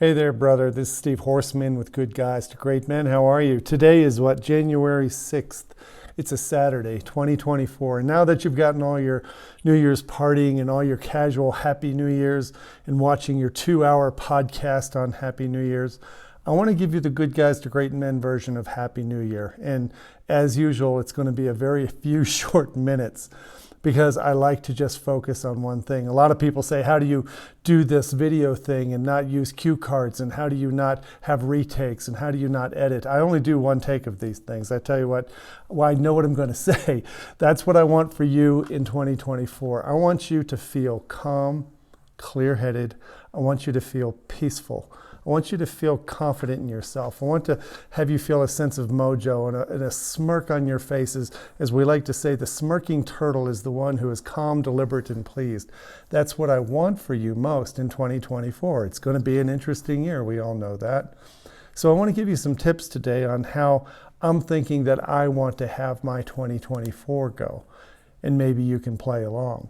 Hey there, brother. This is Steve Horseman with Good Guys to Great Men. How are you? Today is what, January 6th. It's a Saturday, 2024. And now that you've gotten all your New Year's partying and all your casual Happy New Year's and watching your 2-hour podcast on Happy New Year's, I want to give you the Good Guys to Great Men version of Happy New Year. And as usual, it's going to be a very few short minutes, because I like to just focus on one thing. A lot of people say, how do you do this video thing and not use cue cards? And how do you not have retakes? And how do you not edit? I only do one take of these things. I tell you what, well, I know what I'm going to say. That's what I want for you in 2024. I want you to feel calm, clear-headed. I want you to feel peaceful. I want you to feel confident in yourself. I want to have you feel a sense of mojo and a smirk on your faces. As we like to say, the smirking turtle is the one who is calm, deliberate, and pleased. That's what I want for you most in 2024. It's going to be an interesting year. We all know that. So I want to give you some tips today on how I'm thinking that I want to have my 2024 go. And maybe you can play along.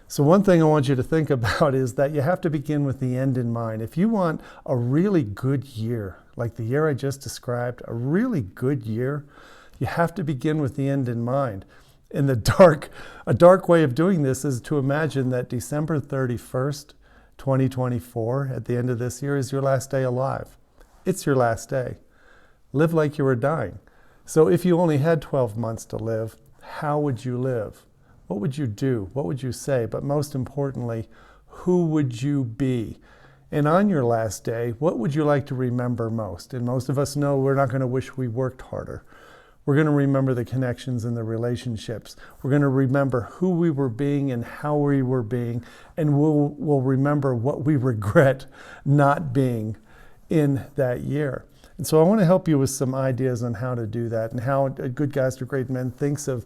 So one thing I want you to think about is that you have to begin with the end in mind. If you want a really good year, like the year I just described, a really good year, you have to begin with the end in mind. And a dark way of doing this is to imagine that December 31st, 2024, at the end of this year, is your last day alive. It's your last day. Live like you were dying. So if you only had 12 months to live, how would you live? What would you do? What would you say? But most importantly, who would you be? And on your last day, what would you like to remember most? And most of us know we're not going to wish we worked harder. We're going to remember the connections and the relationships. We're going to remember who we were being and how we were being. And we'll remember what we regret not being in that year. And so I want to help you with some ideas on how to do that and how Good Guys to Great Men thinks of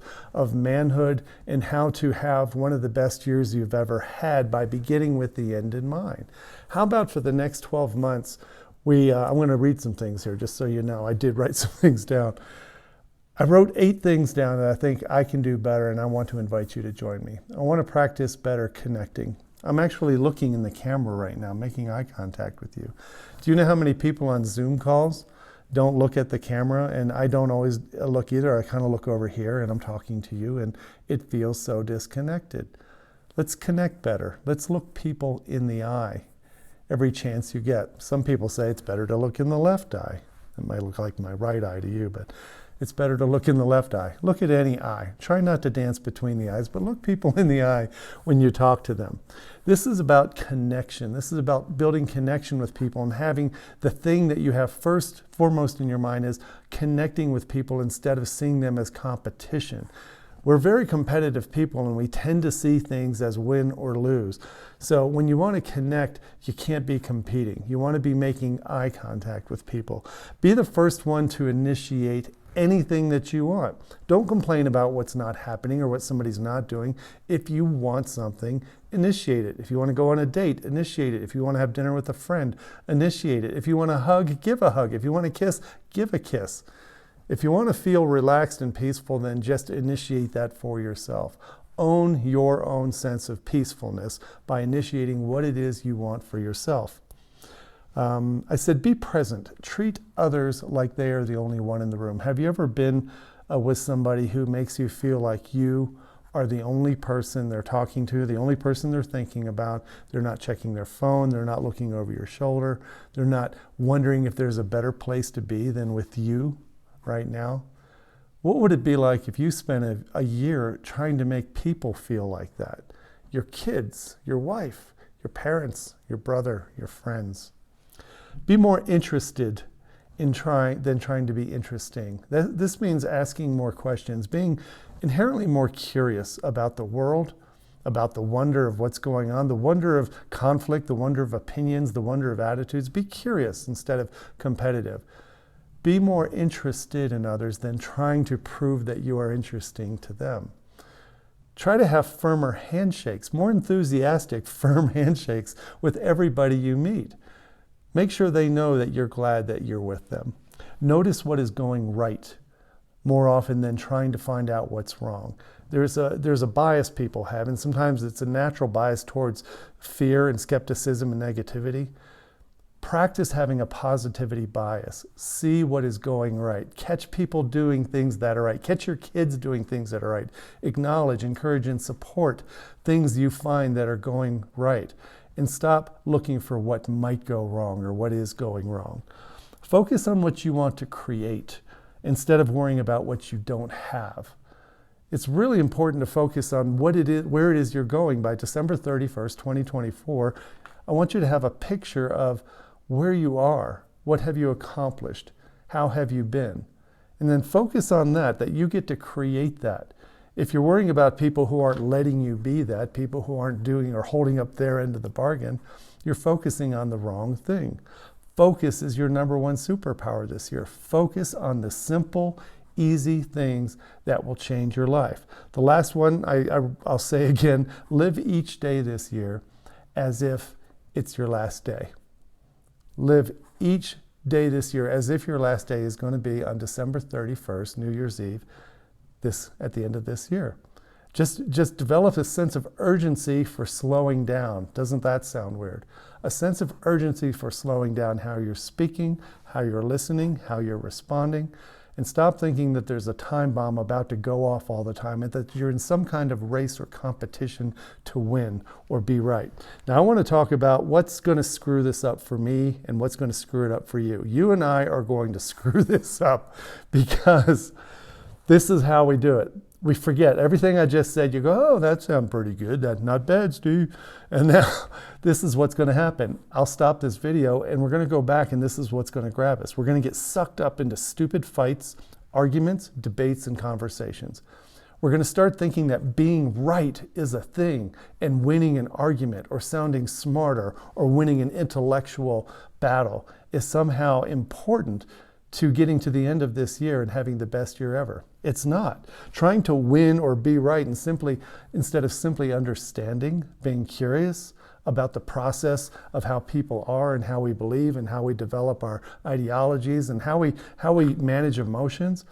manhood and how to have one of the best years you've ever had by beginning with the end in mind. How about for the next 12 months, I'm going to read some things here just so you know. I did write some things down. I wrote 8 things down that I think I can do better, and I want to invite you to join me. I want to practice better connecting. I'm actually looking in the camera right now, making eye contact with you. Do you know how many people on Zoom calls don't look at the camera? And I don't always look either. I kind of look over here and I'm talking to you and it feels so disconnected. Let's connect better. Let's look people in the eye every chance you get. Some people say it's better to look in the left eye. It might look like my right eye to you, but it's better to look in the left eye. Look at any eye. Try not to dance between the eyes, but look people in the eye when you talk to them. This is about connection. This is about building connection with people and having the thing that you have foremost in your mind is connecting with people instead of seeing them as competition. We're very competitive people and we tend to see things as win or lose. So when you want to connect, you can't be competing. You want to be making eye contact with people. Be the first one to initiate anything that you want. Don't complain about what's not happening or what somebody's not doing. If you want something, initiate it. If you want to go on a date, initiate it. If you want to have dinner with a friend, initiate it. If you want to hug, give a hug. If you want to kiss, give a kiss. If you want to feel relaxed and peaceful, then just initiate that for yourself. Own your own sense of peacefulness by initiating what it is you want for yourself. I said, be present. Treat others like they are the only one in the room. Have you ever been with somebody who makes you feel like you are the only person they're talking to, the only person they're thinking about? They're not checking their phone. They're not looking over your shoulder. They're not wondering if there's a better place to be than with you right now. What would it be like if you spent a year trying to make people feel like that? Your kids, your wife, your parents, your brother, your friends. Be more interested than trying to be interesting. This means asking more questions, being inherently more curious about the world, about the wonder of what's going on, the wonder of conflict, the wonder of opinions, the wonder of attitudes. Be curious instead of competitive. Be more interested in others than trying to prove that you are interesting to them. Try to have firmer handshakes, more enthusiastic, firm handshakes with everybody you meet. Make sure they know that you're glad that you're with them. Notice what is going right more often than trying to find out what's wrong. There's a bias people have, and sometimes it's a natural bias towards fear and skepticism and negativity. Practice having a positivity bias. See what is going right. Catch people doing things that are right. Catch your kids doing things that are right. Acknowledge, encourage, and support things you find that are going right. And stop looking for what might go wrong or what is going wrong. Focus on what you want to create instead of worrying about what you don't have. It's really important to focus on what it is, where it is you're going. By December 31st, 2024, I want you to have a picture of where you are, what have you accomplished, how have you been, and then focus on that you get to create that. If you're worrying about people who aren't letting you be that, people who aren't doing or holding up their end of the bargain, you're focusing on the wrong thing. Focus is your number one superpower this year. Focus on the simple, easy things that will change your life. The last one, I'll say again, live each day this year as if it's your last day. Live each day this year as if your last day is going to be on December 31st, New Year's Eve, at the end of this year. Just develop a sense of urgency for slowing down. Doesn't that sound weird? A sense of urgency for slowing down how you're speaking, how you're listening, how you're responding. And stop thinking that there's a time bomb about to go off all the time and that you're in some kind of race or competition to win or be right. Now, I want to talk about what's going to screw this up for me and what's going to screw it up for you. You and I are going to screw this up because this is how we do it. We forget everything I just said. You go, oh, that sounds pretty good. That's not bad, Steve. And now this is what's going to happen. I'll stop this video and we're going to go back and this is what's going to grab us. We're going to get sucked up into stupid fights, arguments, debates, and conversations. We're going to start thinking that being right is a thing and winning an argument or sounding smarter or winning an intellectual battle is somehow important to getting to the end of this year and having the best year ever. It's not. Trying to win or be right and instead of simply understanding, being curious about the process of how people are and how we believe and how we develop our ideologies and how we manage emotions,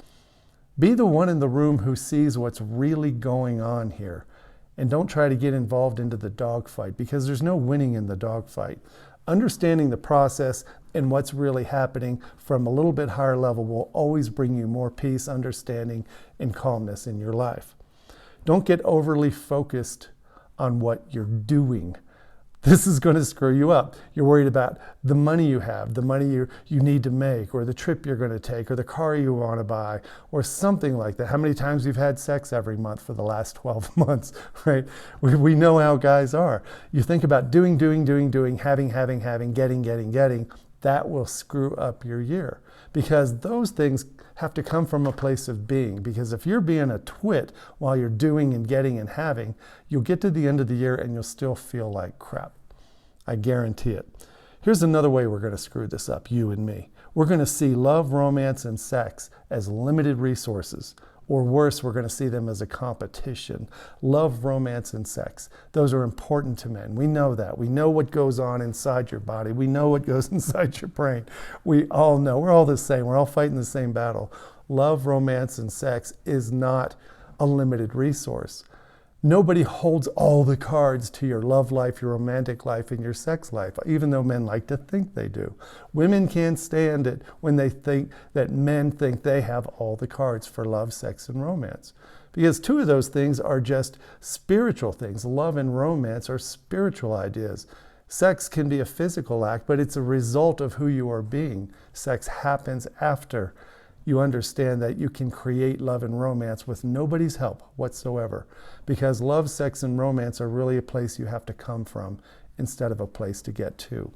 be the one in the room who sees what's really going on here. And don't try to get involved into the dogfight because there's no winning in the dogfight. Understanding the process and what's really happening from a little bit higher level will always bring you more peace, understanding, and calmness in your life. Don't get overly focused on what you're doing. This is going to screw you up. You're worried about the money you have, the money you need to make, or the trip you're going to take, or the car you want to buy, or something like that. How many times you've had sex every month for the last 12 months, right? We know how guys are. You think about doing, having, getting. That will screw up your year because those things have to come from a place of being. Because if you're being a twit while you're doing and getting and having, you'll get to the end of the year and you'll still feel like crap. I guarantee it. Here's another way we're going to screw this up, you and me. We're going to see love, romance, and sex as limited resources. Or worse, we're going to see them as a competition. Love, romance, and sex. Those are important to men. We know that. We know what goes on inside your body. We know what goes inside your brain. We all know. We're all the same. We're all fighting the same battle. Love, romance, and sex is not a limited resource. Nobody holds all the cards to your love life, your romantic life, and your sex life, even though men like to think they do. Women can't stand it when they think that men think they have all the cards for love, sex, and romance. Because two of those things are just spiritual things. Love and romance are spiritual ideas. Sex can be a physical act, but it's a result of who you are being. Sex happens after you understand that you can create love and romance with nobody's help whatsoever. Because love, sex, and romance are really a place you have to come from instead of a place to get to.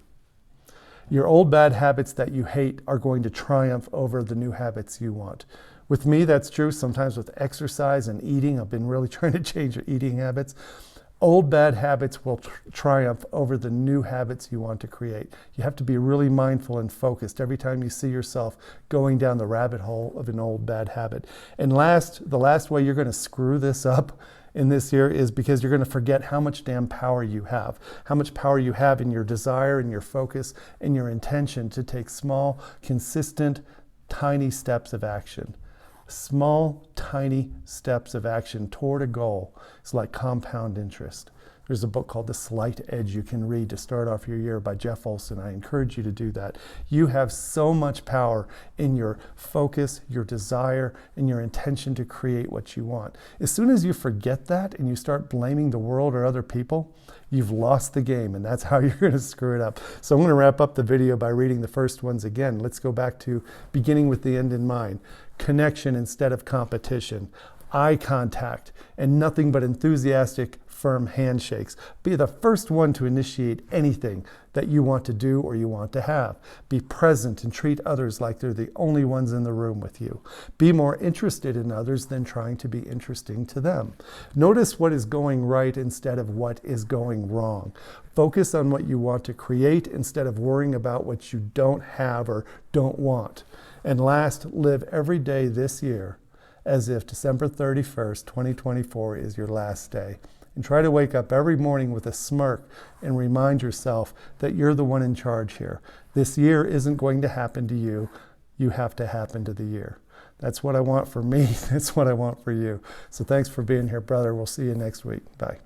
Your old bad habits that you hate are going to triumph over the new habits you want. With me, that's true. Sometimes with exercise and eating, I've been really trying to change your eating habits. Old bad habits will triumph over the new habits you want to create. You have to be really mindful and focused every time you see yourself going down the rabbit hole of an old bad habit. And the last way you're going to screw this up in this year is because you're going to forget how much damn power you have. How much power you have in your desire and your focus and your intention to take small, consistent, tiny steps of action. Small, tiny steps of action toward a goal is like compound interest. There's a book called The Slight Edge you can read to start off your year by Jeff Olson. I encourage you to do that. You have so much power in your focus, your desire, and your intention to create what you want. As soon as you forget that and you start blaming the world or other people, you've lost the game, and that's how you're going to screw it up. So I'm going to wrap up the video by reading the first ones again. Let's go back to beginning with the end in mind. Connection instead of competition. Eye contact and nothing but enthusiastic, firm handshakes. Be the first one to initiate anything that you want to do or you want to have. Be present and treat others like they're the only ones in the room with you. Be more interested in others than trying to be interesting to them. Notice what is going right instead of what is going wrong. Focus on what you want to create instead of worrying about what you don't have or don't want. And last, live every day this year as if December 31st, 2024 is your last day. And try to wake up every morning with a smirk and remind yourself that you're the one in charge here. This year isn't going to happen to you. You have to happen to the year. That's what I want for me. That's what I want for you. So thanks for being here, brother. We'll see you next week. Bye.